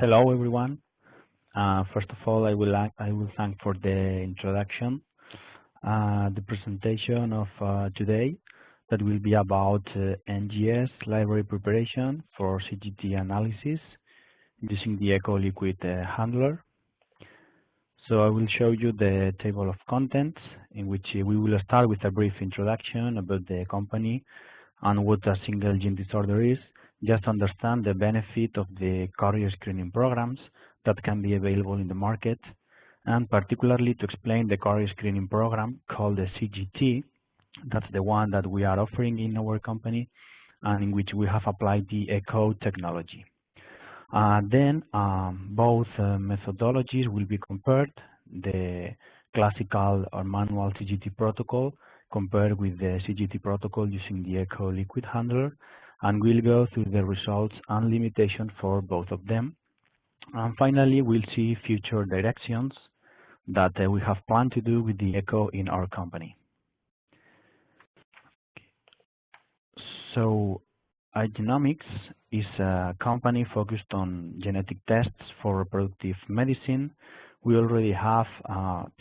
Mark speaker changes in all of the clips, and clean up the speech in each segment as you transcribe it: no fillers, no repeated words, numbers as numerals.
Speaker 1: Hello, everyone. First of all, I will thank for the introduction. The presentation of today that will be about NGS library preparation for CDT analysis using the Echo Liquid Handler. So I will show you the table of contents, in which we will start with a brief introduction about the company and what a single gene disorder is, just to understand the benefit of the carrier screening programs that can be available in the market, and particularly to explain the carrier screening program called the CGT. That's the one that we are offering in our company and in which we have applied the Echo technology. Then both methodologies will be compared, the classical or manual CGT protocol compared with the CGT protocol using the Echo Liquid Handler, and we'll go through the results and limitations for both of them. And finally, we'll see future directions that we have planned to do with the Echo in our company. So IGENOMIX is a company focused on genetic tests for reproductive medicine. We already have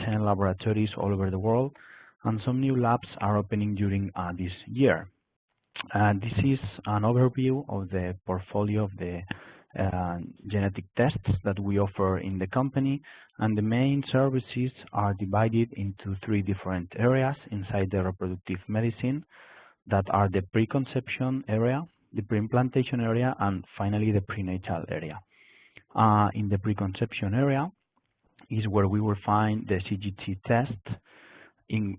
Speaker 1: 10 laboratories all over the world, and some new labs are opening during this year. This is an overview of the portfolio of the genetic tests that we offer in the company, and the main services are divided into 3 different areas inside the reproductive medicine, that are the preconception area, the preimplantation area, and finally the prenatal area. In the preconception area is where we will find the CGT test.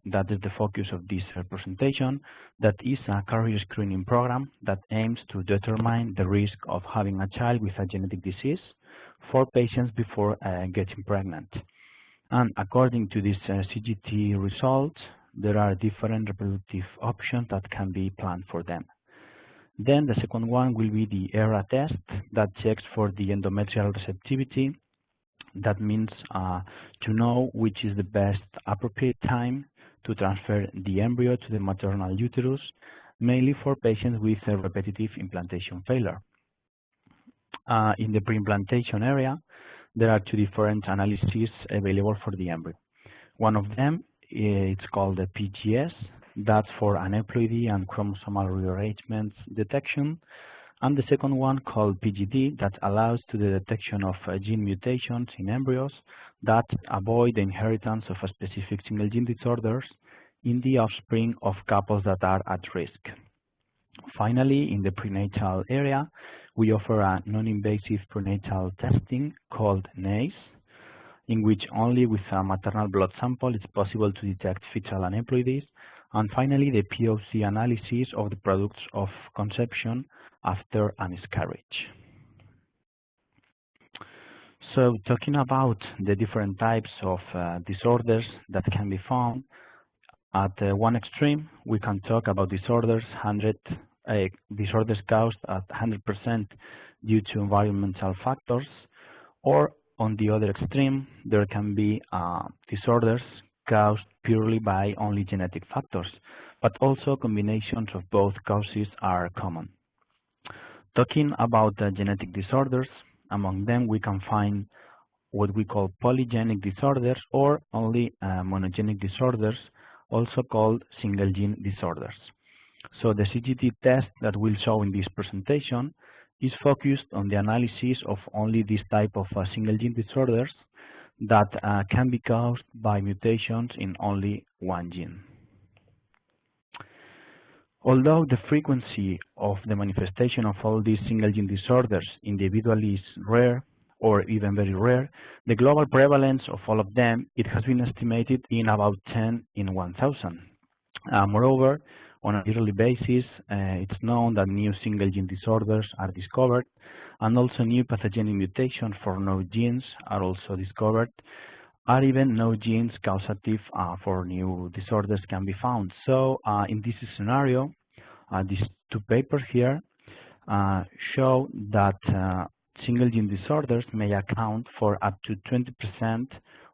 Speaker 1: That is the focus of this presentation. That is a carrier screening program that aims to determine the risk of having a child with a genetic disease for patients before getting pregnant. And according to these CGT results, there are different reproductive options that can be planned for them. Then the second one will be the ERA test that checks for the endometrial receptivity. That means to know which is the best appropriate time to transfer the embryo to the maternal uterus, mainly for patients with a repetitive implantation failure. In the preimplantation area, there are 2 different analyses available for the embryo. One of them, it's called the PGS, that's for aneuploidy and chromosomal rearrangements detection. And the second one, called PGD, that allows to the detection of gene mutations in embryos that avoid the inheritance of a specific single gene disorders in the offspring of couples that are at risk. Finally, in the prenatal area, we offer a non-invasive prenatal testing called NACE, in which only with a maternal blood sample it's possible to detect fetal aneuploidies. And finally, the POC analysis of the products of conception after a miscarriage. So talking about the different types of disorders that can be found, at one extreme, we can talk about disorders caused at 100% due to environmental factors, or on the other extreme, there can be disorders caused purely by only genetic factors, but also combinations of both causes are common. Talking about genetic disorders, among them we can find what we call polygenic disorders or only monogenic disorders, also called single gene disorders. So the CGT test that we'll show in this presentation is focused on the analysis of only this type of single gene disorders that can be caused by mutations in only one gene. Although the frequency of the manifestation of all these single gene disorders individually is rare or even very rare, the global prevalence of all of them, it has been estimated in about 10 in 1,000. Moreover, on a yearly basis, it's known that new single gene disorders are discovered, and also new pathogenic mutations for no genes are also discovered, or even no genes causative for new disorders can be found. So in this scenario, these 2 papers here show that single gene disorders may account for up to 20%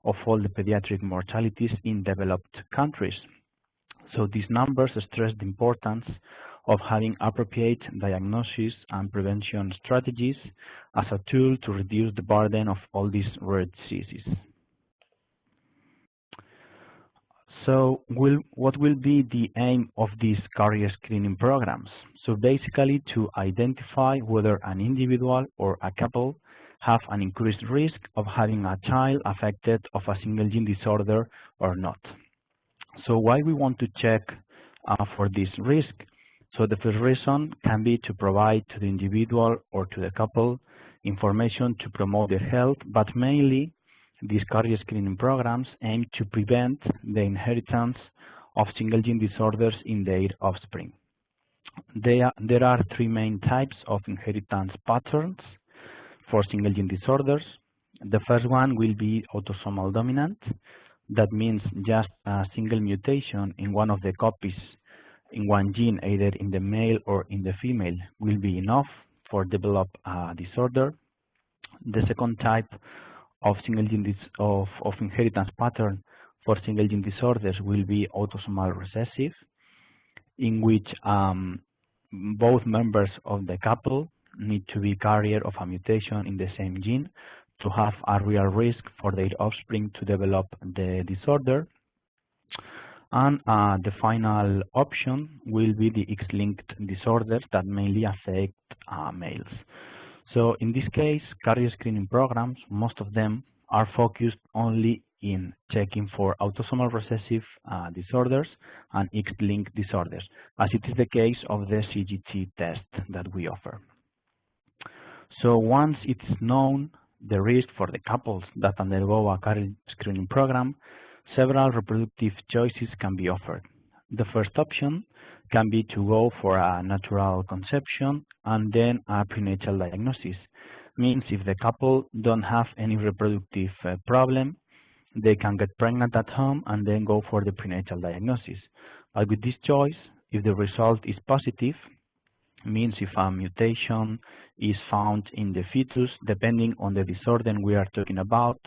Speaker 1: of all the pediatric mortalities in developed countries. So these numbers stress the importance of having appropriate diagnosis and prevention strategies as a tool to reduce the burden of all these rare diseases. So what will be the aim of these carrier screening programs? So basically to identify whether an individual or a couple have an increased risk of having a child affected of a single gene disorder or not. So why we want to check for this risk? So the first reason can be to provide to the individual or to the couple information to promote their health, but mainly these carrier screening programs aim to prevent the inheritance of single gene disorders in their offspring. There are three main types of inheritance patterns for single gene disorders. The first one will be autosomal dominant. That means just a single mutation in one of the copies in one gene, either in the male or in the female, will be enough for develop a disorder. The second type of single gene of inheritance pattern for single gene disorders will be autosomal recessive, in which both members of the couple need to be carrier of a mutation in the same gene to have a real risk for their offspring to develop the disorder. And the final option will be the X-linked disorders that mainly affect males. So in this case, carrier screening programs, most of them are focused only in checking for autosomal recessive disorders and X-linked disorders, as it is the case of the CDT test that we offer. So once it's known the risk for the couples that undergo a carrier screening program, several reproductive choices can be offered. The first option can be to go for a natural conception and then a prenatal diagnosis. Means if the couple don't have any reproductive problem, they can get pregnant at home and then go for the prenatal diagnosis. But with this choice, if the result is positive, means if a mutation is found in the fetus, depending on the disorder we are talking about,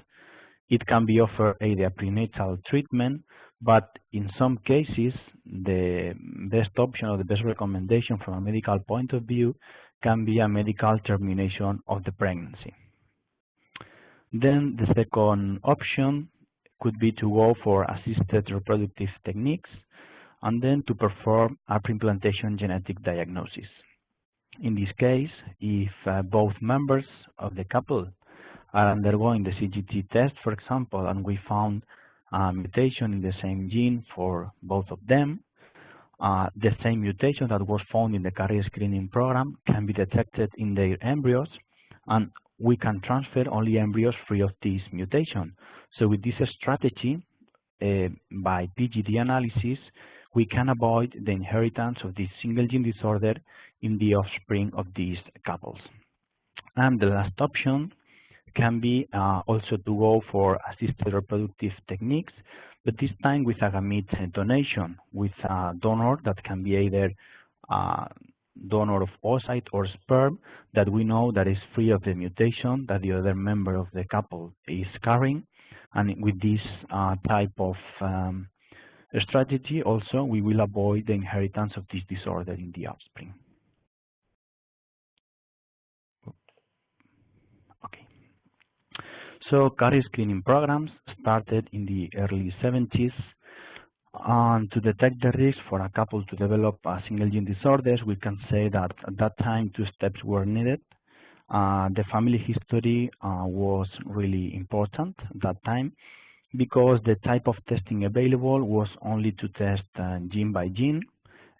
Speaker 1: it can be offered either prenatal treatment, but in some cases, the best option or the best recommendation from a medical point of view can be a medical termination of the pregnancy. Then the second option could be to go for assisted reproductive techniques and then to perform a pre-implantation genetic diagnosis. In this case, if both members of the couple are undergoing the CGT test, for example, and we found a mutation in the same gene for both of them, the same mutation that was found in the carrier screening program can be detected in their embryos, and we can transfer only embryos free of this mutation. So with this strategy, by PGD analysis, we can avoid the inheritance of this single gene disorder in the offspring of these couples. And the last option can be also to go for assisted reproductive techniques, but this time with a gamete donation with a donor that can be either a donor of oocyte or sperm that we know that is free of the mutation that the other member of the couple is carrying. And with this type of strategy also, we will avoid the inheritance of this disorder in the offspring. So carrier screening programs started in the early 70s. And to detect the risk for a couple to develop a single gene disorders, we can say that at that time 2 steps were needed. The family history was really important at that time because the type of testing available was only to test gene by gene.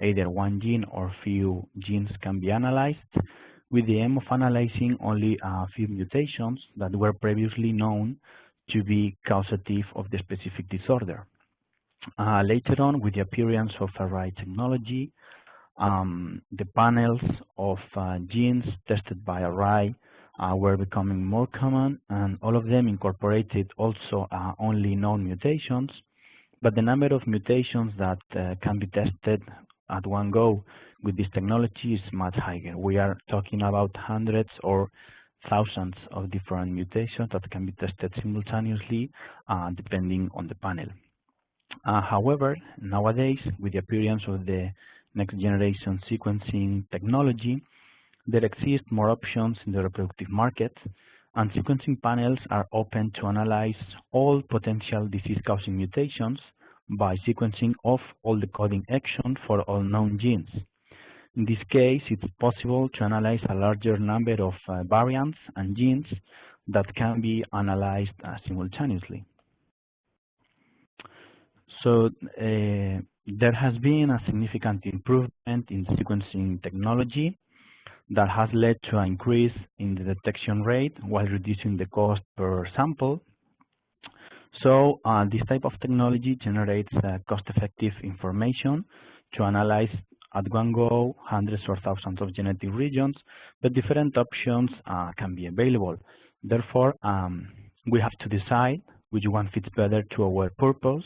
Speaker 1: Either one gene or few genes can be analyzed, with the aim of analyzing only a few mutations that were previously known to be causative of the specific disorder. Later on, with the appearance of array technology, the panels of genes tested by array were becoming more common, and all of them incorporated also only known mutations, but the number of mutations that can be tested at one go with this technology is much higher. We are talking about hundreds or thousands of different mutations that can be tested simultaneously depending on the panel. However, nowadays, with the appearance of the next-generation sequencing technology, there exist more options in the reproductive market, and sequencing panels are open to analyze all potential disease-causing mutations by sequencing off all the coding exons for all known genes. In this case, it's possible to analyze a larger number of variants and genes that can be analyzed simultaneously. So there has been a significant improvement in sequencing technology that has led to an increase in the detection rate while reducing the cost per sample. So this type of technology generates cost-effective information to analyze at one go hundreds or thousands of genetic regions, but different options can be available. Therefore, we have to decide which one fits better to our purpose,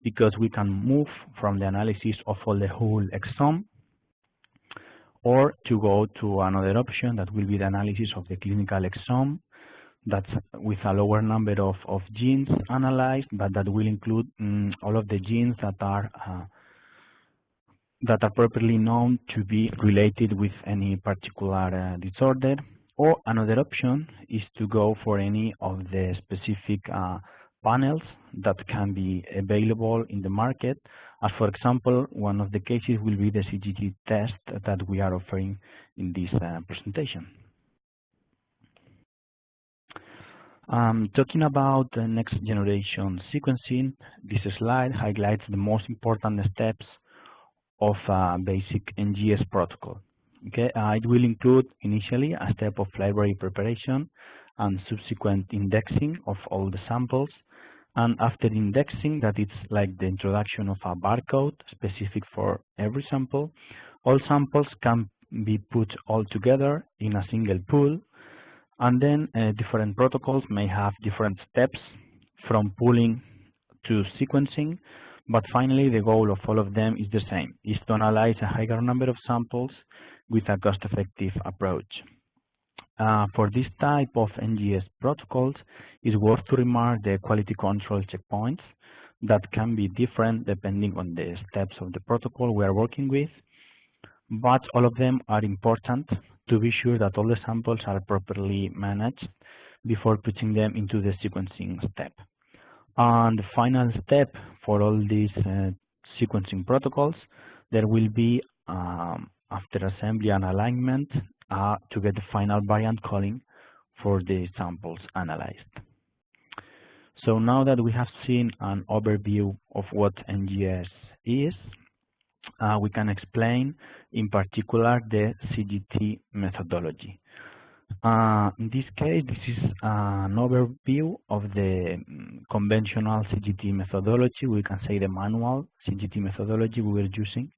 Speaker 1: because we can move from the analysis of all the whole exome, or to go to another option that will be the analysis of the clinical exome, that's with a lower number of genes analyzed, but that will include all of the genes that are properly known to be related with any particular disorder. Or another option is to go for any of the specific panels that can be available in the market. As for example, one of the cases will be the CDT test that we are offering in this presentation. Talking about the next generation sequencing, this slide highlights the most important steps of basic NGS protocol. Okay, it will include initially a step of library preparation and subsequent indexing of all the samples. And after indexing, that it's like the introduction of a barcode specific for every sample, all samples can be put all together in a single pool. And then different protocols may have different steps from pooling to sequencing, but finally the goal of all of them is the same, is to analyze a higher number of samples with a cost-effective approach. For this type of NGS protocols, it's worth to remark the quality control checkpoints that can be different depending on the steps of the protocol we are working with, but all of them are important to be sure that all the samples are properly managed before putting them into the sequencing step. And the final step for all these sequencing protocols, there will be, after assembly and alignment, to get the final variant calling for the samples analyzed. So now that we have seen an overview of what NGS is, we can explain in particular the CDT methodology. In this case, this is an overview of the conventional CDT methodology. We can say the manual CDT methodology we were using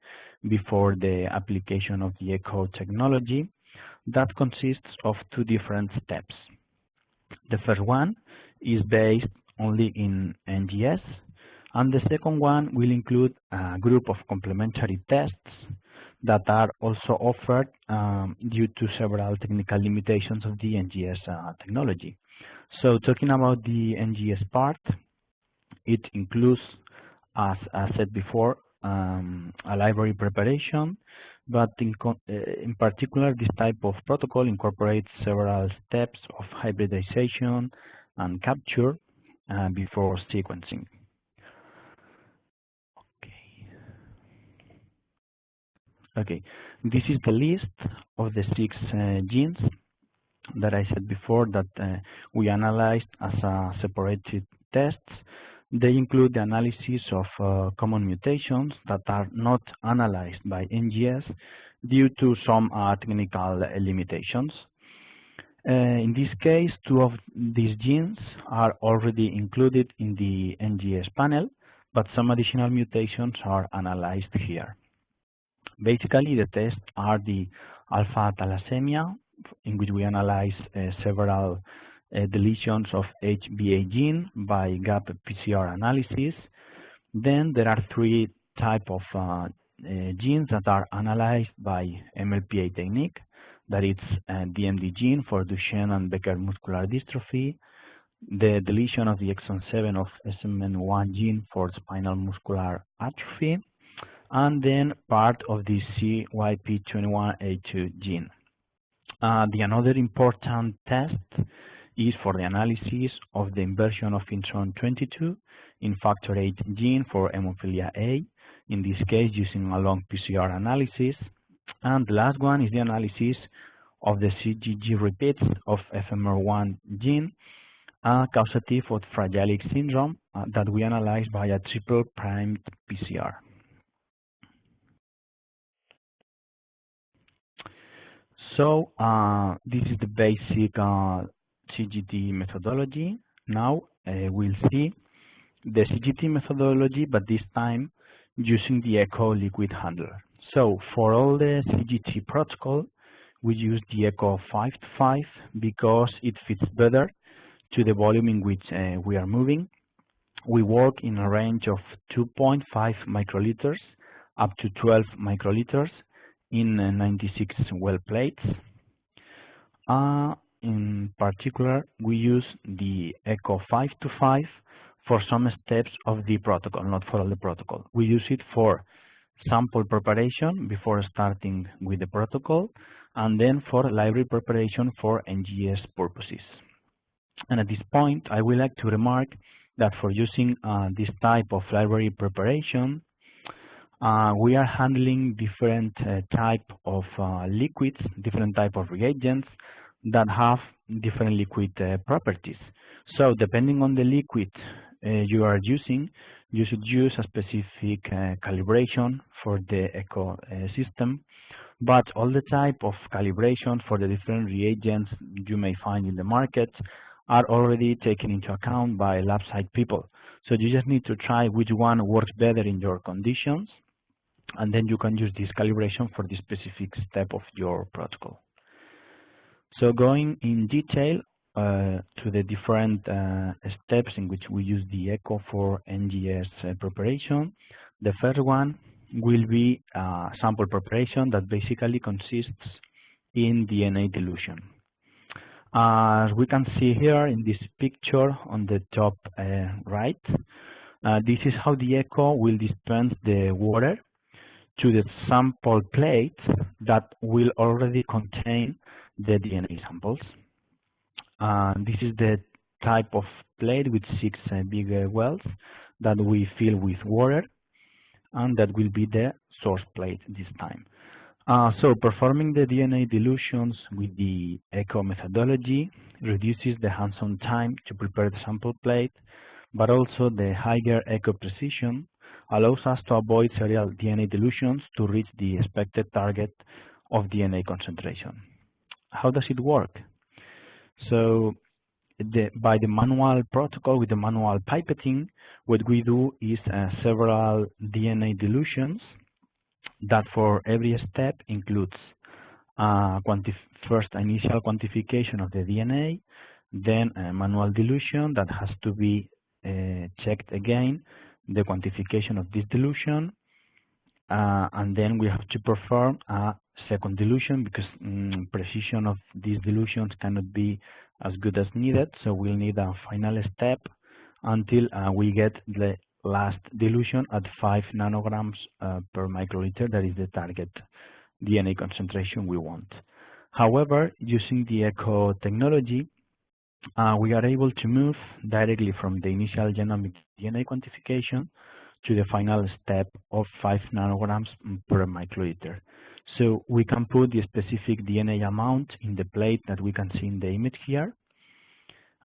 Speaker 1: before the application of the ECHO technology. That consists of two different steps. The first one is based only in NGS, and the second one will include a group of complementary tests that are also offered due to several technical limitations of the NGS technology. So talking about the NGS part, it includes, as I said before, a library preparation, but in particular, this type of protocol incorporates several steps of hybridization and capture before sequencing. Okay, this is the list of the 6 genes that I said before that we analyzed as separated tests. They include the analysis of common mutations that are not analyzed by NGS due to some technical limitations. In this case, 2 of these genes are already included in the NGS panel, but some additional mutations are analyzed here. Basically, the tests are the alpha thalassemia, in which we analyze several deletions of HBA gene by gap PCR analysis. Then there are 3 types of genes that are analyzed by MLPA technique. That is DMD gene for Duchenne and Becker muscular dystrophy, the deletion of the exon 7 of SMN1 gene for spinal muscular atrophy, and then part of the CYP21A2 gene. The another important test is for the analysis of the inversion of intron 22 in factor VIII gene for hemophilia A, in this case using a long PCR analysis. And the last one is the analysis of the CGG repeats of FMR1 gene, causative of Fragile X syndrome, that we analyze via triple primed PCR. So this is the basic CGT methodology. Now we'll see the CGT methodology, but this time using the echo liquid handler. So for all the CGT protocol, we use the echo 5:5 because it fits better to the volume in which we are moving. We work in a range of 2.5 microliters up to 12 microliters in 96 well plates. In particular, we use the echo 5:5 for some steps of the protocol, not for all the protocol. We use it for sample preparation before starting with the protocol, and then for library preparation for NGS purposes. And at this point, I would like to remark that for using this type of library preparation, we are handling different type of liquids, different type of reagents that have different liquid properties. So depending on the liquid you are using, you should use a specific calibration for the echo system, but all the type of calibration for the different reagents you may find in the market are already taken into account by lab site people. So you just need to try which one works better in your conditions, and then you can use this calibration for the specific step of your protocol. So going in detail to the different steps in which we use the echo for NGS preparation, the first one will be sample preparation that basically consists in DNA dilution. As we can see here in this picture on the top right, this is how the echo will dispense the water to the sample plate that will already contain the DNA samples. This is the type of plate with 6 big wells that we fill with water, and that will be the source plate this time. So performing the DNA dilutions with the echo methodology reduces the hands-on time to prepare the sample plate, but also the higher echo precision allows us to avoid serial DNA dilutions to reach the expected target of DNA concentration. How does it work? So by the manual protocol with the manual pipetting, what we do is several DNA dilutions that for every step includes first initial quantification of the DNA, then a manual dilution that has to be checked again, the quantification of this dilution, and then we have to perform a second dilution because precision of these dilutions cannot be as good as needed, so we'll need a final step until we get the last dilution at 5 nanograms per microliter. That is the target DNA concentration we want. However, using the echo technology, we are able to move directly from the initial genomic DNA quantification to the final step of 5 nanograms per microliter. So we can put the specific DNA amount in the plate that we can see in the image here,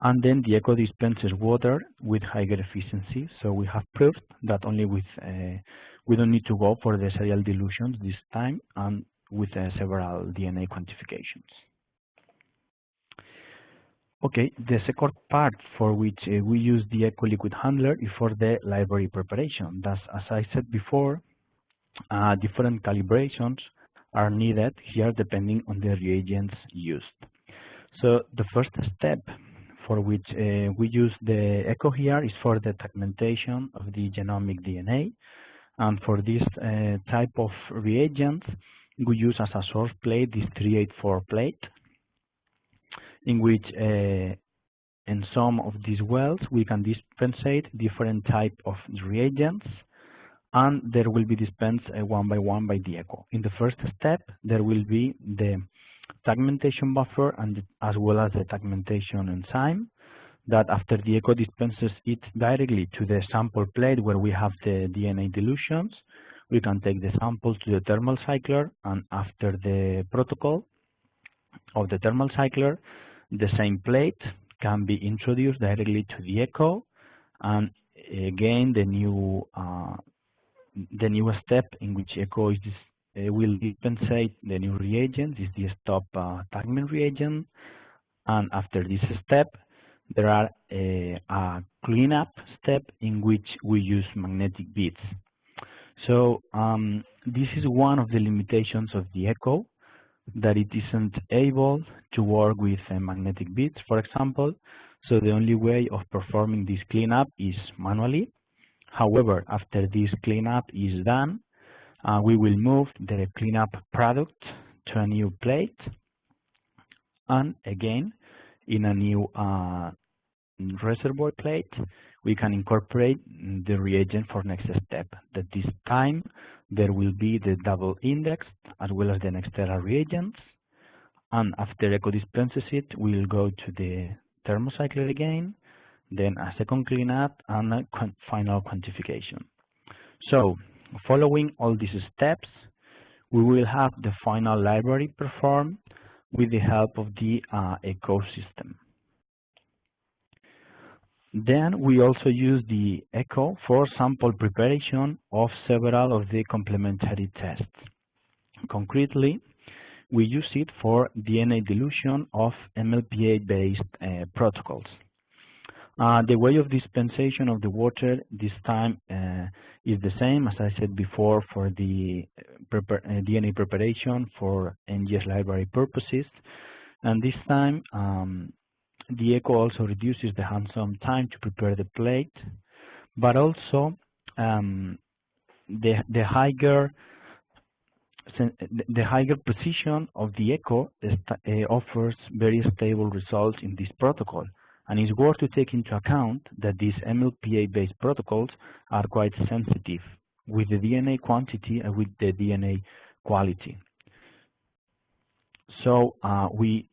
Speaker 1: and then the echo dispenses water with higher efficiency. So we have proved that only with we don't need to go for the serial dilutions this time, and with several DNA quantifications. Okay, the second part for which we use the echo liquid handler is for the library preparation. Thus, as I said before, different calibrations are needed here depending on the reagents used. So the first step for which we use the echo here is for the fragmentation of the genomic DNA, and for this type of reagents we use as a source plate this 384 plate, in which in some of these wells we can dispensate different type of reagents, and there will be dispensed one by one by the echo. In the first step, there will be the tagmentation buffer and as well as the tagmentation enzyme that after the echo dispenses it directly to the sample plate where we have the DNA dilutions. We can take the sample to the thermal cycler, and after the protocol of the thermal cycler, the same plate can be introduced directly to the echo, and again the new step in which echo is will dispensate the new reagent is the stop tagment reagent, and after this step there are a cleanup step in which we use magnetic beads. So this is one of the limitations of the echo, that it isn't able to work with magnetic beads, for example. So the only way of performing this cleanup is manually. However, after this cleanup is done, we will move the cleanup product to a new plate, and again in a new reservoir plate we can incorporate the reagent for next step. That this time there will be the double indexed as well as the Nextera reagents, and after echo dispenses it, we will go to the thermocycler again, then a second cleanup and a final quantification. So following all these steps, we will have the final library performed with the help of the echo system. Then we also use the echo for sample preparation of several of the complementary tests. Concretely, we use it for DNA dilution of MLPA-based protocols. The way of dispensation of the water this time is the same as I said before for the DNA preparation for NGS library purposes, and this time the echo also reduces the hands-on time to prepare the plate, but also the higher precision of the echo offers very stable results in this protocol. And it's worth to take into account that these MLPA-based protocols are quite sensitive with the DNA quantity and with the DNA quality. So we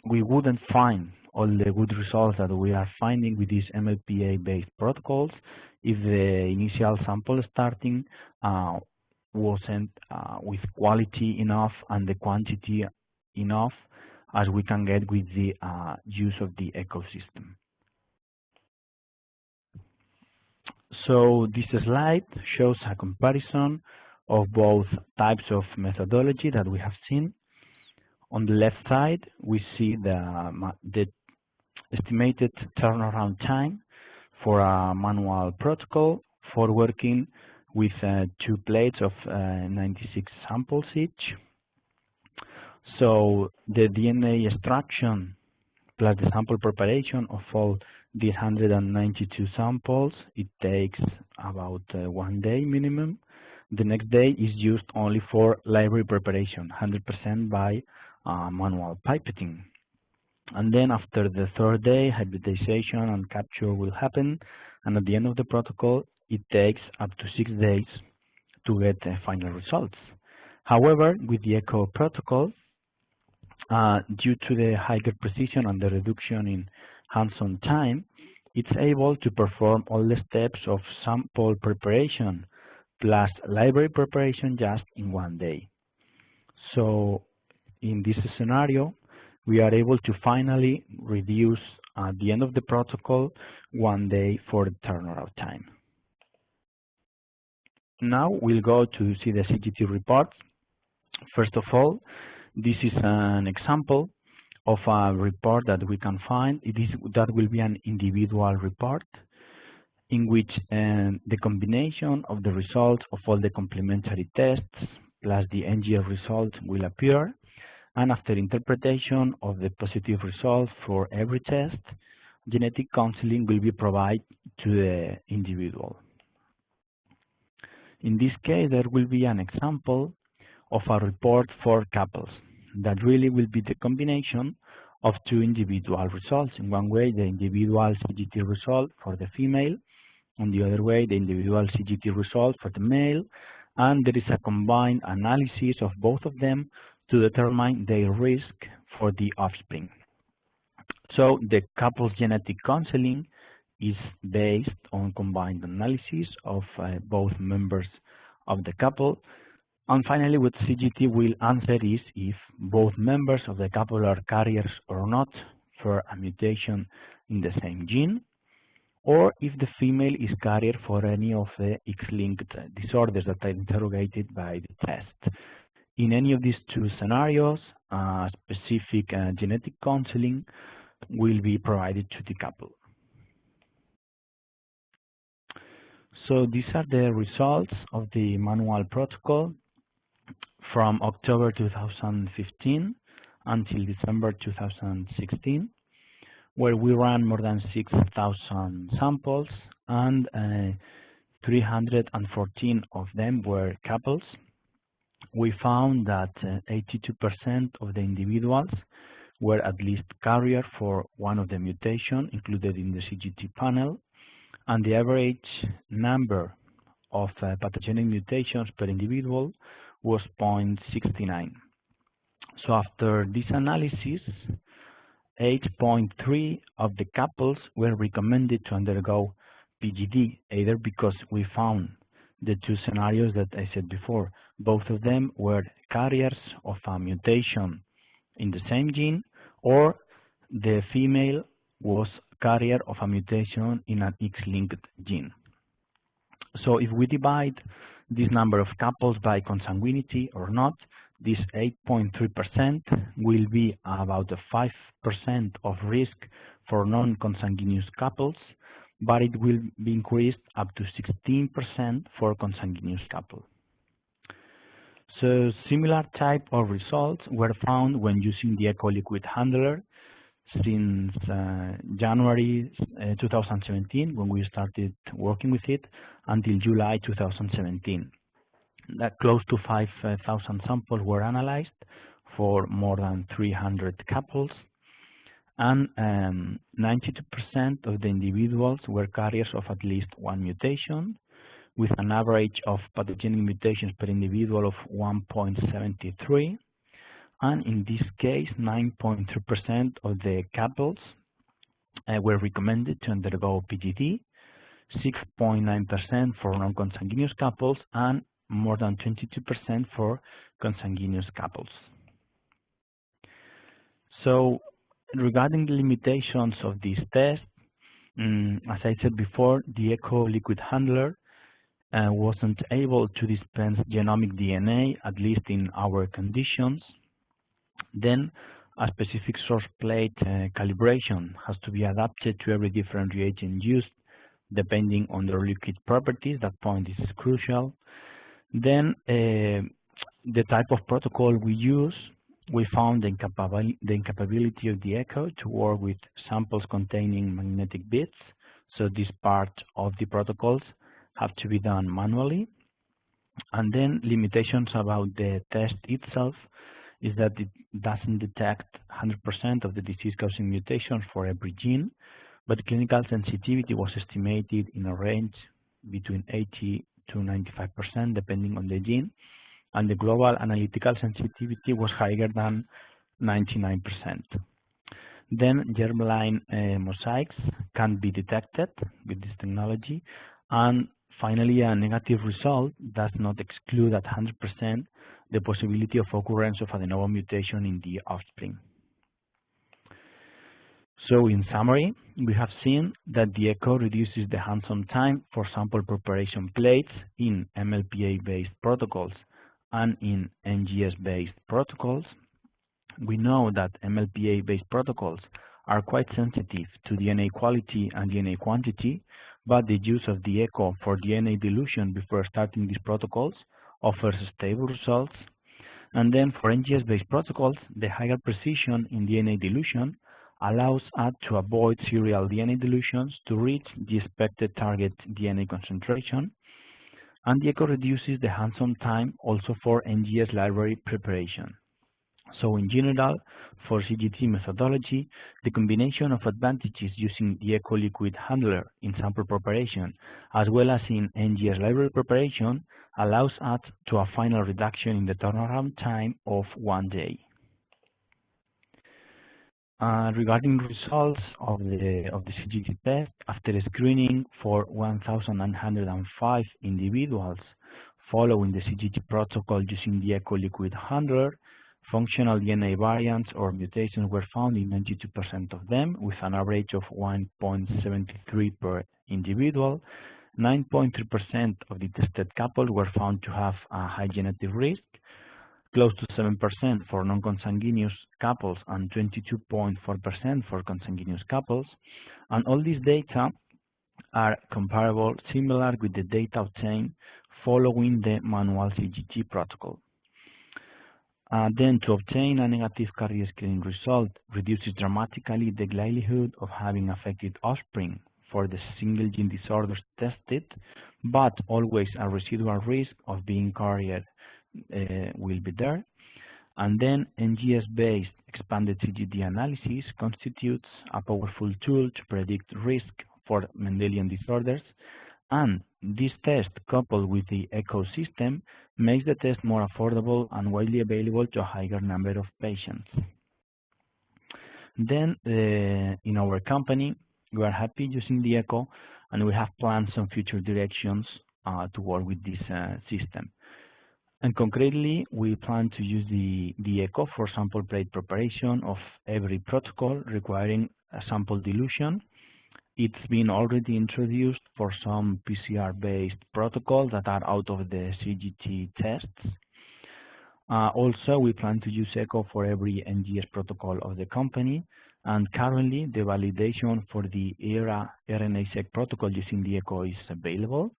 Speaker 1: wouldn't find all the good results that we are finding with these MLPA-based protocols if the initial sample starting wasn't with quality enough and the quantity enough as we can get with the use of the ecosystem. So this slide shows a comparison of both types of methodology that we have seen. On the left side, we see the estimated turnaround time for a manual protocol for working with 2 plates of 96 samples each. So the DNA extraction plus the sample preparation of all these 192 samples, it takes about 1 day minimum. The next day is used only for library preparation, 100% by manual pipetting. And then after the 3rd day, hybridization and capture will happen. And at the end of the protocol, it takes up to 6 days to get the final results. However, with the echo protocol, due to the higher precision and the reduction in hands-on time, it's able to perform all the steps of sample preparation plus library preparation just in 1 day. So in this scenario, we are able to finally reduce at the end of the protocol 1 day for the turnaround time. Now we'll go to see the CDT reports. First of all, this is an example of a report that we can find. That will be an individual report in which the combination of the results of all the complementary tests plus the NGS result will appear, and after interpretation of the positive results for every test, genetic counseling will be provided to the individual. In this case, there will be an example of a report for couples that really will be the combination of 2 individual results. In one way, the individual CGT result for the female, on the other way, the individual CGT result for the male, and there is a combined analysis of both of them to determine their risk for the offspring. So the couple's genetic counseling is based on combined analysis of both members of the couple. And finally, what CGT will answer is if both members of the couple are carriers or not for a mutation in the same gene, or if the female is carrier for any of the X-linked disorders that are interrogated by the test. In any of these two scenarios, specific genetic counseling will be provided to the couple. So these are the results of the manual protocol from October 2015 until December 2016, where we ran more than 6,000 samples and 314 of them were couples. We found that 82% of the individuals were at least carrier for one of the mutations included in the CGT panel, and the average number of pathogenic mutations per individual was 0.69. So after this analysis, 8.3 of the couples were recommended to undergo PGD, either because we found the two scenarios that I said before. Both of them were carriers of a mutation in the same gene, or the female was carrier of a mutation in an X-linked gene. So if we divide this number of couples by consanguinity or not, this 8.3% will be about a 5% of risk for non-consanguineous couples, but it will be increased up to 16% for consanguineous couples. So similar type of results were found when using the Echo liquid handler since January 2017, when we started working with it, until July 2017. That close to 5,000 samples were analyzed for more than 300 couples, and 92% of the individuals were carriers of at least one mutation, with an average of pathogenic mutations per individual of 1.73. And in this case, 9.3% of the couples were recommended to undergo PGD, 6.9% for non-consanguineous couples, and more than 22% for consanguineous couples. So regarding the limitations of this test, as I said before, the Echo liquid handler wasn't able to dispense genomic DNA, at least in our conditions. Then a specific source plate calibration has to be adapted to every different reagent used, depending on their liquid properties. That point is crucial. Then the type of protocol we use, we found the incapability of the Echo to work with samples containing magnetic bits. So this part of the protocols have to be done manually. And then limitations about the test itself is that it doesn't detect 100% of the disease-causing mutations for every gene, but clinical sensitivity was estimated in a range between 80 to 95% depending on the gene, and the global analytical sensitivity was higher than 99%. Then germline mosaics can be detected with this technology, and finally a negative result does not exclude at 100% the possibility of occurrence of a de novo mutation in the offspring. So in summary, we have seen that the Echo reduces the hands-on time for sample preparation plates in MLPA-based protocols and in NGS-based protocols. We know that MLPA-based protocols are quite sensitive to DNA quality and DNA quantity, but the use of the Echo for DNA dilution before starting these protocols offers stable results. And then for NGS-based protocols, the higher precision in DNA dilution allows us to avoid serial DNA dilutions to reach the expected target DNA concentration. And the Echo reduces the hands-on time also for NGS library preparation. So in general, for CDT methodology, the combination of advantages using the echo liquid handler in sample preparation as well as in NGS library preparation allows us to a final reduction in the turnaround time of 1 day. Regarding results of the CGT test, after screening for 1,905 individuals following the CGT protocol using the echo liquid handler, functional DNA variants or mutations were found in 92% of them, with an average of 1.73 per individual. 9.3% of the tested couples were found to have a high genetic risk, close to 7% for non-consanguineous couples and 22.4% for consanguineous couples. And all these data are comparable, similar with the data obtained following the manual CGT protocol. Then to obtain a negative carrier screening result reduces dramatically the likelihood of having affected offspring for the single gene disorders tested, but always a residual risk of being carrier will be there. And then NGS-based expanded CGT analysis constitutes a powerful tool to predict risk for Mendelian disorders, and this test, coupled with the ECHO system, makes the test more affordable and widely available to a higher number of patients. Then, in our company, we are happy using the ECHO, and we have planned some future directions to work with this system. And concretely, we plan to use the ECHO for sample plate preparation of every protocol requiring a sample dilution. It's been already introduced for some PCR-based protocols that are out of the CGT tests. Also, we plan to use ECHO for every NGS protocol of the company, and currently the validation for the ERA RNA-seq protocol using the ECHO is available.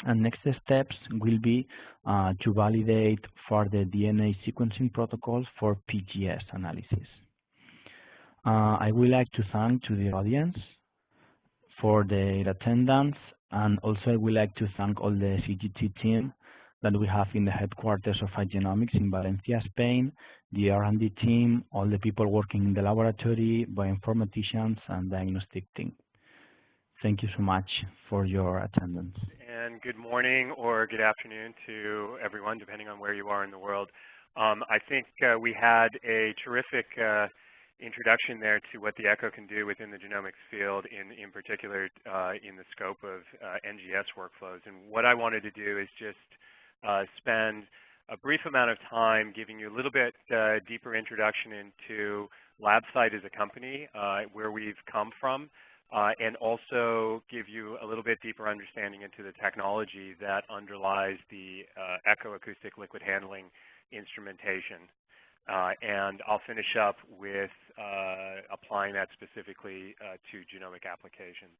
Speaker 1: And next steps will be to validate for the DNA sequencing protocols for PGS analysis. I would like to thank to the audience for their attendance, and also I would like to thank all the CGT team that we have in the headquarters of IGENOMIX in Valencia, Spain, the R&D team, all the people working in the laboratory, bioinformaticians, and diagnostic team. Thank you so much for your attendance.
Speaker 2: And good morning or good afternoon to everyone, depending on where you are in the world. I think we had a terrific introduction there to what the ECHO can do within the genomics field, in particular in the scope of NGS workflows. And what I wanted to do is just spend a brief amount of time giving you a little bit deeper introduction into LabSite as a company, where we've come from, and also give you a little bit deeper understanding into the technology that underlies the ECHO acoustic liquid handling instrumentation. And I'll finish up with applying that specifically to genomic applications.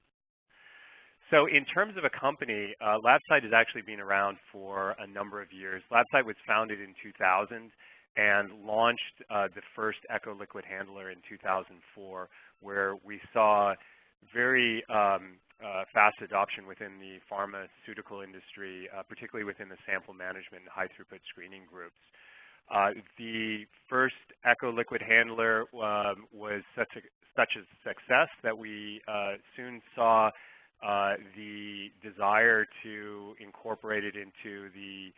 Speaker 2: So in terms of a company, LabSite has actually been around for a number of years. LabSite was founded in 2000 and launched the first ECHO liquid handler in 2004, where we saw very fast adoption within the pharmaceutical industry, particularly within the sample management and high throughput screening groups. The first ECHO liquid handler was such a success that we soon saw the desire to incorporate it into the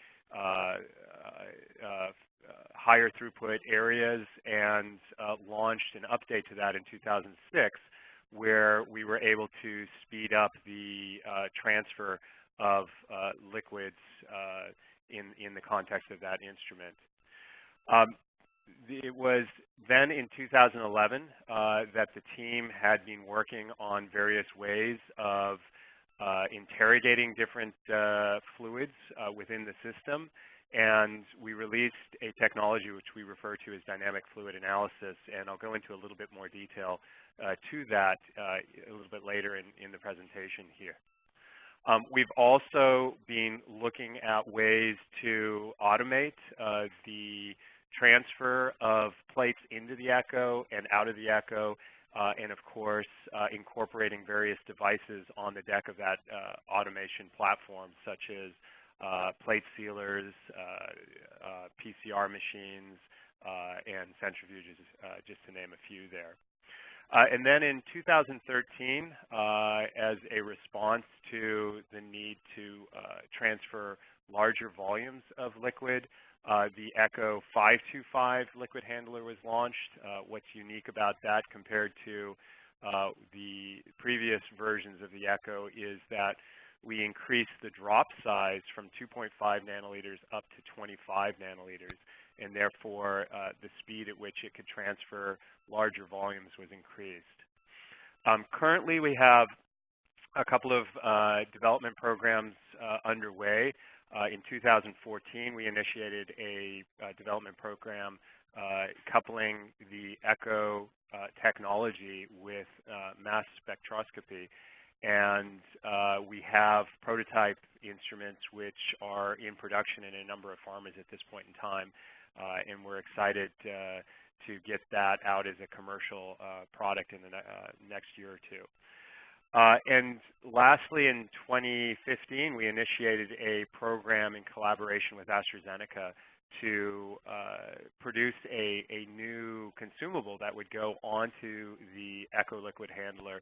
Speaker 2: higher throughput areas, and launched an update to that in 2006, where we were able to speed up the transfer of liquids in the context of that instrument. It was then in 2011 that the team had been working on various ways of interrogating different fluids within the system, and we released a technology which we refer to as dynamic fluid analysis, and I'll go into a little bit more detail to that a little bit later in the presentation here. We've also been looking at ways to automate the transfer of plates into the ECHO and out of the ECHO, and of course incorporating various devices on the deck of that automation platform, such as plate sealers, PCR machines, and centrifuges, just to name a few there. And then in 2013, as a response to the need to transfer larger volumes of liquid, the Echo 525 liquid handler was launched. What's unique about that compared to the previous versions of the Echo is that we increased the drop size from 2.5 nanoliters up to 25 nanoliters, and therefore the speed at which it could transfer larger volumes was increased. Currently, we have a couple of development programs underway. In 2014, we initiated a development program coupling the Echo technology with mass spectroscopy. And we have prototype instruments which are in production in a number of pharmas at this point in time. And we're excited to get that out as a commercial product in the next year or two. And lastly, in 2015, we initiated a program in collaboration with AstraZeneca to produce a new consumable that would go onto the Echo liquid handler,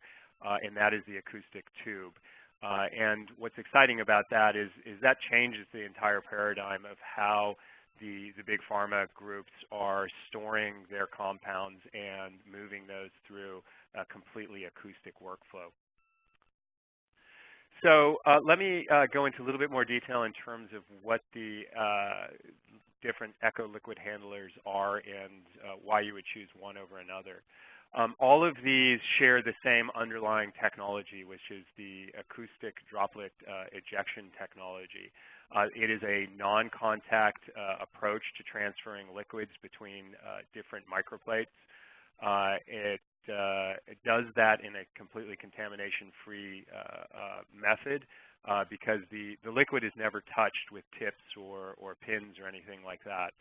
Speaker 2: and that is the acoustic tube. And what's exciting about that is that changes the entire paradigm of how the big pharma groups are storing their compounds and moving those through a completely acoustic workflow. So let me go into a little bit more detail in terms of what the different Echo liquid handlers are and why you would choose one over another. All of these share the same underlying technology, which is the acoustic droplet ejection technology. It is a non-contact approach to transferring liquids between different microplates. It does that in a completely contamination-free method because the liquid is never touched with tips or pins or anything like that.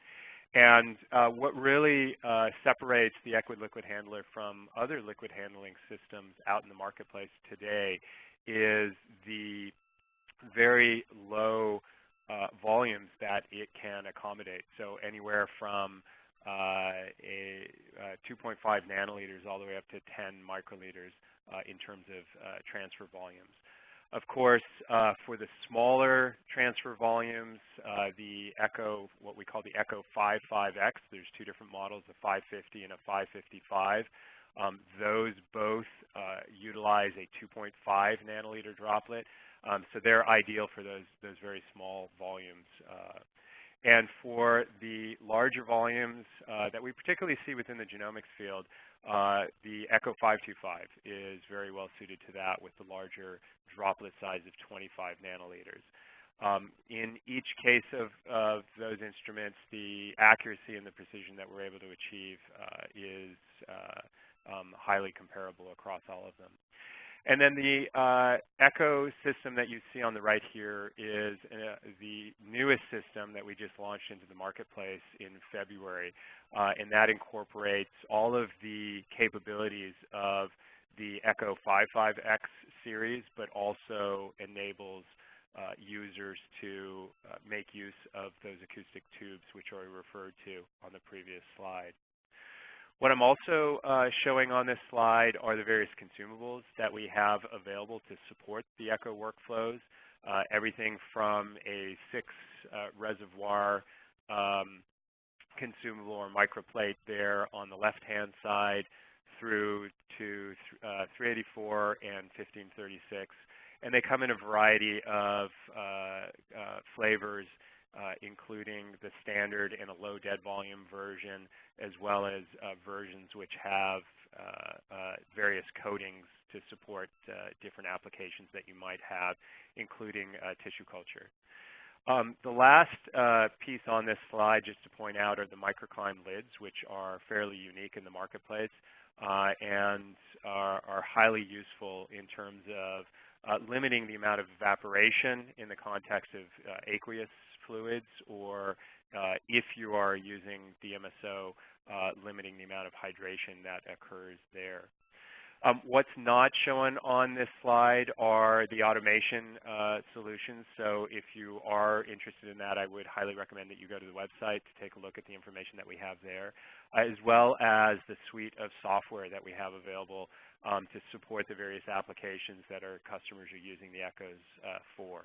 Speaker 2: And what really separates the Echo liquid handler from other liquid handling systems out in the marketplace today is the very low volumes that it can accommodate. So anywhere from 2.5 nanoliters all the way up to 10 microliters in terms of transfer volumes. Of course, for the smaller transfer volumes, the Echo, what we call the Echo 55X, there's two different models, a 550 and a 555. Those both utilize a 2.5 nanoliter droplet, so they're ideal for those very small volumes. And for the larger volumes that we particularly see within the genomics field, the Echo 525 is very well suited to that with the larger droplet size of 25 nanoliters. In each case of those instruments, the accuracy and the precision that we're able to achieve is highly comparable across all of them. And then the Echo system that you see on the right here is the newest system that we just launched into the marketplace in February, and that incorporates all of the capabilities of the Echo 55X series, but also enables users to make use of those acoustic tubes, which are referred to on the previous slide. What I'm also showing on this slide are the various consumables that we have available to support the Echo workflows, everything from a 6-reservoir consumable or microplate there on the left-hand side through to 384 and 1536. And they come in a variety of flavors, including the standard and a low dead volume version, as well as versions which have various coatings to support different applications that you might have, including tissue culture. The last piece on this slide, just to point out, are the microclimb lids, which are fairly unique in the marketplace and are highly useful in terms of limiting the amount of evaporation in the context of aqueous fluids, or if you are using DMSO, limiting the amount of hydration that occurs there. What's not shown on this slide are the automation solutions. So if you are interested in that, I would highly recommend that you go to the website to take a look at the information that we have there, as well as the suite of software that we have available to support the various applications that our customers are using the echoes for.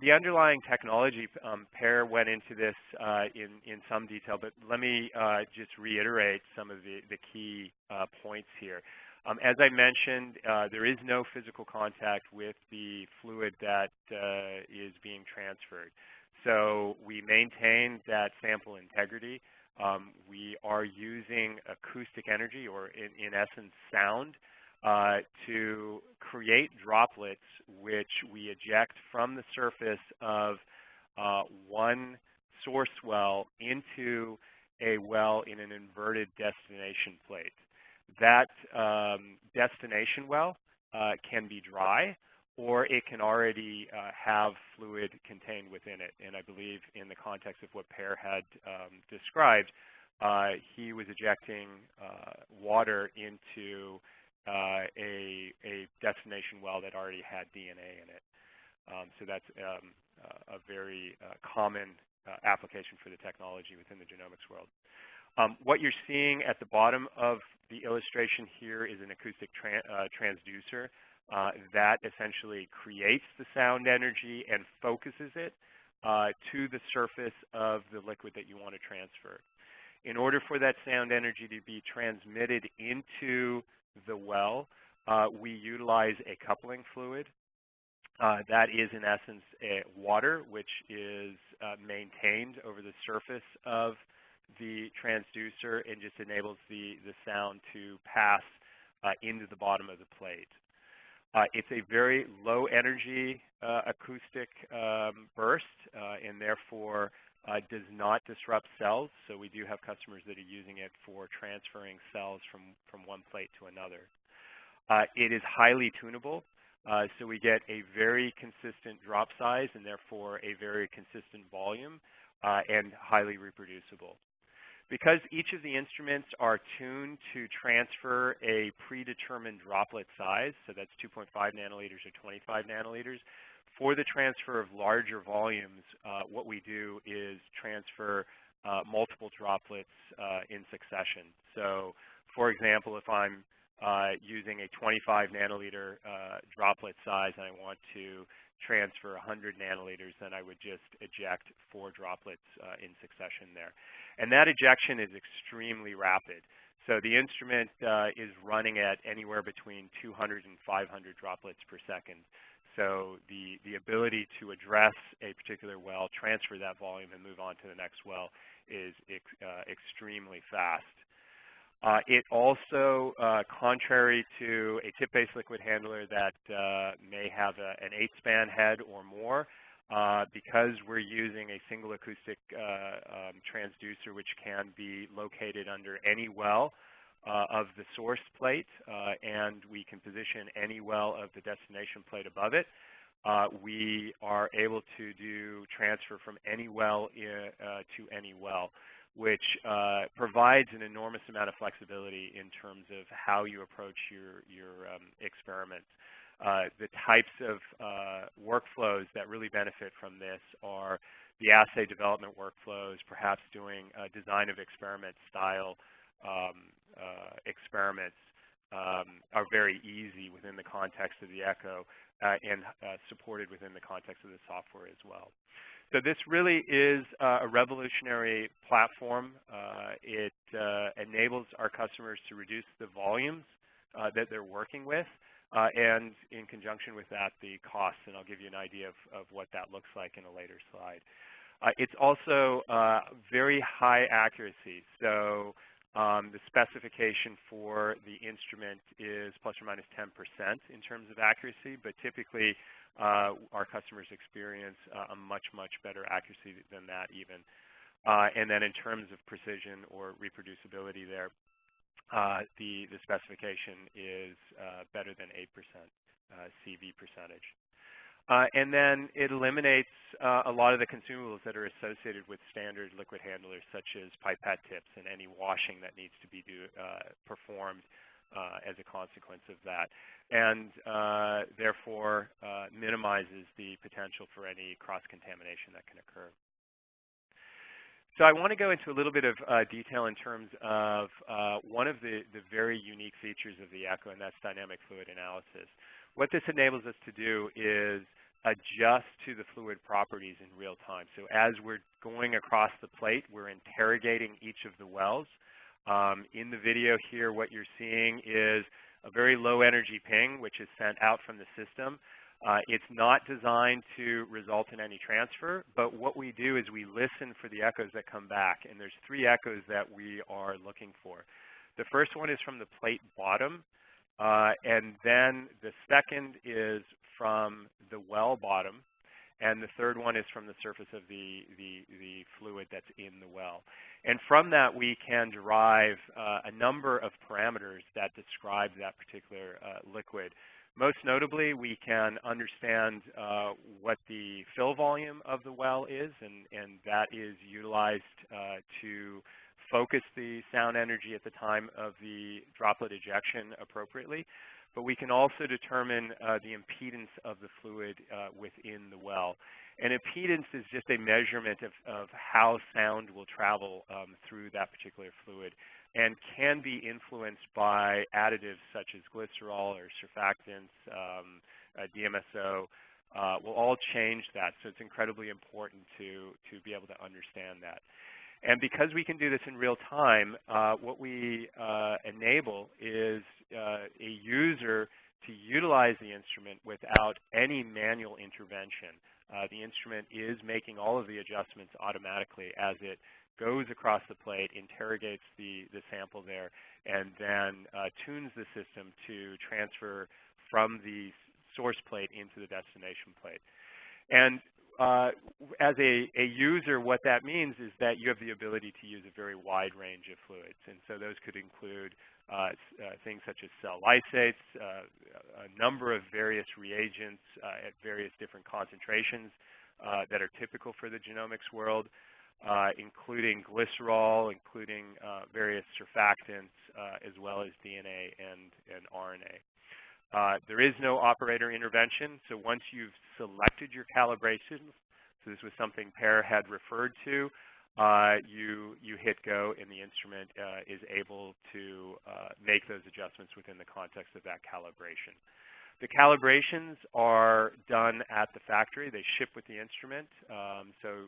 Speaker 2: The underlying technology, Pere went into this in some detail, but let me just reiterate some of the key points here. As I mentioned, there is no physical contact with the fluid that is being transferred. So we maintain that sample integrity. We are using acoustic energy, or in essence, sound, to create droplets which we eject from the surface of one source well into a well in an inverted destination plate. That destination well can be dry, or it can already have fluid contained within it. And I believe in the context of what Pere had described, he was ejecting water into a destination well that already had DNA in it. So that's a very common application for the technology within the genomics world. What you're seeing at the bottom of the illustration here is an acoustic transducer that essentially creates the sound energy and focuses it to the surface of the liquid that you want to transfer. In order for that sound energy to be transmitted into the well, we utilize a coupling fluid. That is, in essence, water, which is maintained over the surface of the transducer and just enables the sound to pass into the bottom of the plate. It's a very low energy acoustic burst and therefore does not disrupt cells. So we do have customers that are using it for transferring cells from one plate to another. It is highly tunable. So we get a very consistent drop size and therefore a very consistent volume and highly reproducible. Because each of the instruments are tuned to transfer a predetermined droplet size, so that's 2.5 nanoliters or 25 nanoliters, for the transfer of larger volumes, what we do is transfer multiple droplets in succession. So, for example, if I'm using a 25 nanoliter droplet size and I want to transfer 100 nanoliters, then I would just eject 4 droplets in succession there. And that ejection is extremely rapid. So the instrument is running at anywhere between 200 and 500 droplets per second. So the ability to address a particular well, transfer that volume, and move on to the next well is extremely fast. It also, contrary to a tip-based liquid handler that may have an 8-span head or more, because we're using a single acoustic transducer which can be located under any well of the source plate, and we can position any well of the destination plate above it, we are able to do transfer from any well to any well, which provides an enormous amount of flexibility in terms of how you approach your experiments. The types of workflows that really benefit from this are the assay development workflows, perhaps doing design of experiment style experiments are very easy within the context of the echo and supported within the context of the software as well. So this really is a revolutionary platform. It enables our customers to reduce the volumes that they're working with, and in conjunction with that, the costs. And I'll give you an idea of what that looks like in a later slide. It's also very high accuracy. So the specification for the instrument is plus or minus 10% in terms of accuracy, but typically our customers experience a much, much better accuracy than that even. And then in terms of precision or reproducibility there, the specification is better than 8% CV percentage. And then it eliminates a lot of the consumables that are associated with standard liquid handlers, such as pipette tips and any washing that needs to be performed as a consequence of that, and therefore minimizes the potential for any cross-contamination that can occur. So I want to go into a little bit of detail in terms of one of the very unique features of the echo, and that's dynamic fluid analysis. What this enables us to do is adjust to the fluid properties in real time. So as we're going across the plate, we're interrogating each of the wells. In the video here, what you're seeing is a very low energy ping, which is sent out from the system. It's not designed to result in any transfer, but what we do is we listen for the echoes that come back, and there's 3 echoes that we are looking for. The first one is from the plate bottom, and then the second is from the well bottom, and the third one is from the surface of the fluid that's in the well. And from that, we can derive a number of parameters that describe that particular liquid. Most notably, we can understand what the fill volume of the well is, and that is utilized to focus the sound energy at the time of the droplet ejection appropriately. But we can also determine the impedance of the fluid within the well. And impedance is just a measurement of how sound will travel through that particular fluid, and can be influenced by additives such as glycerol or surfactants, DMSO, will all change that. So it's incredibly important to be able to understand that. And because we can do this in real time, what we enable is a user to utilize the instrument without any manual intervention. The instrument is making all of the adjustments automatically as it goes across the plate, interrogates the sample there, and then tunes the system to transfer from the source plate into the destination plate. And as a user, what that means is that you have the ability to use a very wide range of fluids. And so those could include things such as cell lysates, a number of various reagents at various different concentrations that are typical for the genomics world, including glycerol, including various surfactants, as well as DNA and RNA. There is no operator intervention, so once you've selected your calibration, so this was something Pere had referred to, you hit go, and the instrument is able to make those adjustments within the context of that calibration. The calibrations are done at the factory. They ship with the instrument. So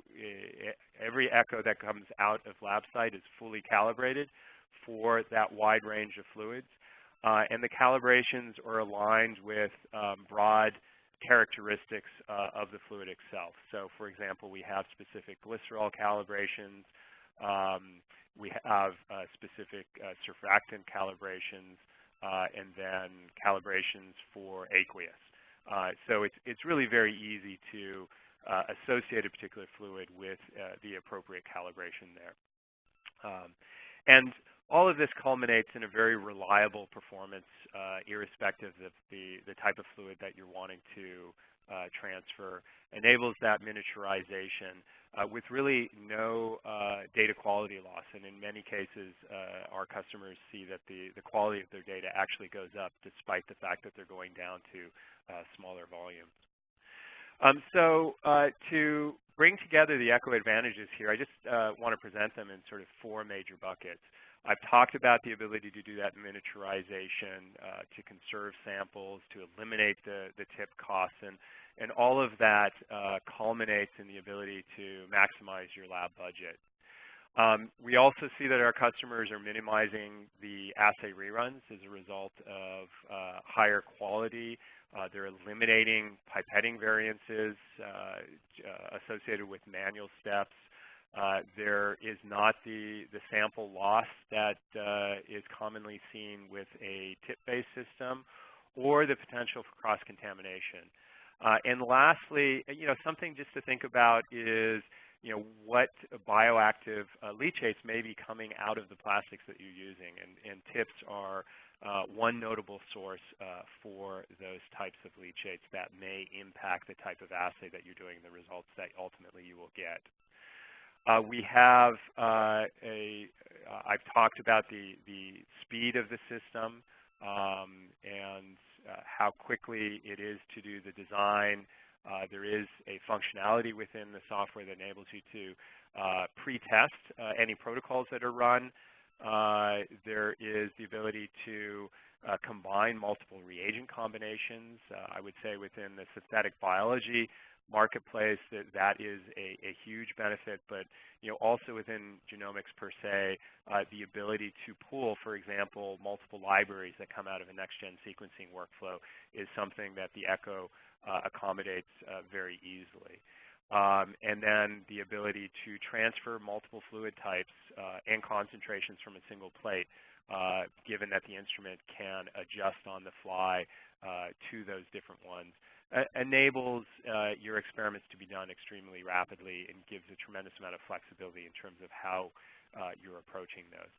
Speaker 2: every echo that comes out of lab site is fully calibrated for that wide range of fluids. And the calibrations are aligned with broad characteristics of the fluid itself. So, for example, we have specific glycerol calibrations. We have specific surfactant calibrations, and then calibrations for aqueous. So it's really very easy to associate a particular fluid with the appropriate calibration there. And all of this culminates in a very reliable performance, irrespective of the type of fluid that you're wanting to transfer. Enables that miniaturization with really no data quality loss. And in many cases, our customers see that the quality of their data actually goes up despite the fact that they're going down to smaller volumes. So to bring together the echo advantages here, I just want to present them in sort of 4 major buckets. I've talked about the ability to do that miniaturization, to conserve samples, to eliminate the tip costs, and all of that culminates in the ability to maximize your lab budget. We also see that our customers are minimizing the assay reruns as a result of higher quality. They're eliminating pipetting variances associated with manual steps. There is not the sample loss that is commonly seen with a tip-based system, or the potential for cross-contamination. And lastly, something just to think about is, what bioactive leachates may be coming out of the plastics that you're using, and tips are one notable source for those types of leachates that may impact the type of assay that you're doing and the results that ultimately you will get. We have I've talked about the speed of the system and how quickly it is to do the design. There is a functionality within the software that enables you to pre-test any protocols that are run. There is the ability to combine multiple reagent combinations. I would say within the synthetic biology marketplace that is a huge benefit, but also within genomics per se, the ability to pool, for example, multiple libraries that come out of a next-gen sequencing workflow is something that the Echo accommodates very easily. And then the ability to transfer multiple fluid types and concentrations from a single plate, given that the instrument can adjust on the fly to those different ones, enables your experiments to be done extremely rapidly and gives a tremendous amount of flexibility in terms of how you're approaching those.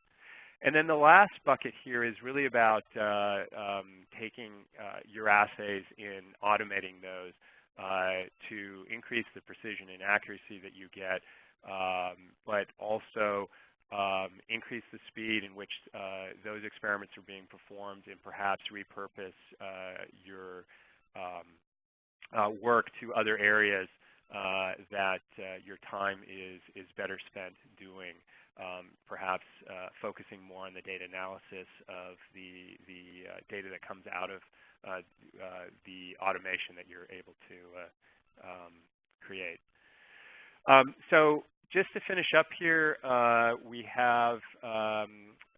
Speaker 2: And then the last bucket here is really about taking your assays and automating those to increase the precision and accuracy that you get, but also increase the speed in which those experiments are being performed, and perhaps repurpose your work to other areas that your time is better spent doing. Perhaps focusing more on the data analysis of the data that comes out of the automation that you're able to create. So just to finish up here, we have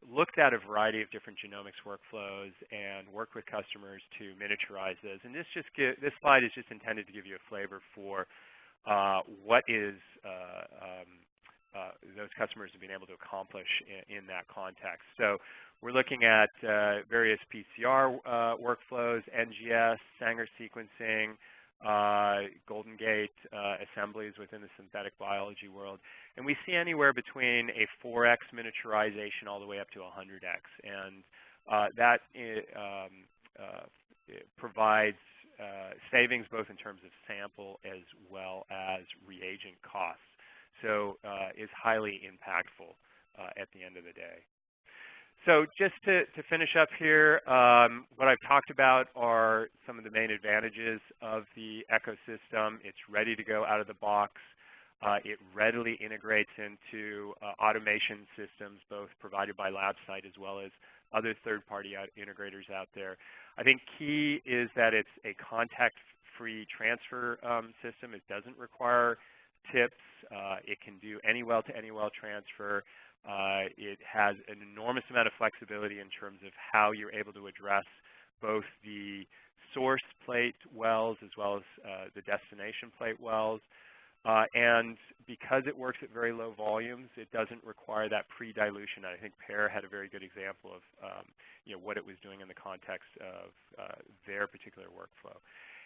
Speaker 2: looked at a variety of different genomics workflows and worked with customers to miniaturize those. And this slide is just intended to give you a flavor for what is those customers have been able to accomplish in that context. So we're looking at various PCR workflows, NGS, Sanger sequencing, Golden Gate assemblies within the synthetic biology world. And we see anywhere between a 4x miniaturization all the way up to 100x. And that provides savings both in terms of sample as well as reagent costs. So is highly impactful at the end of the day. So just to finish up here, what I've talked about are some of the main advantages of the ecosystem. It's ready to go out of the box. It readily integrates into automation systems, both provided by LabSite as well as other third-party integrators out there. I think key is that it's a contact-free transfer system. It doesn't require tips. It can do any well-to-any well transfer. It has an enormous amount of flexibility in terms of how you're able to address both the source plate wells as well as the destination plate wells. And because it works at very low volumes, it doesn't require that pre-dilution. I think Pere had a very good example of what it was doing in the context of their particular workflow.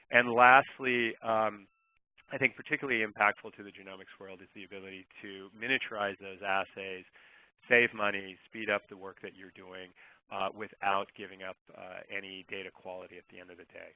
Speaker 2: And lastly, I think particularly impactful to the genomics world is the ability to miniaturize those assays, save money, speed up the work that you're doing without giving up any data quality at the end of the day.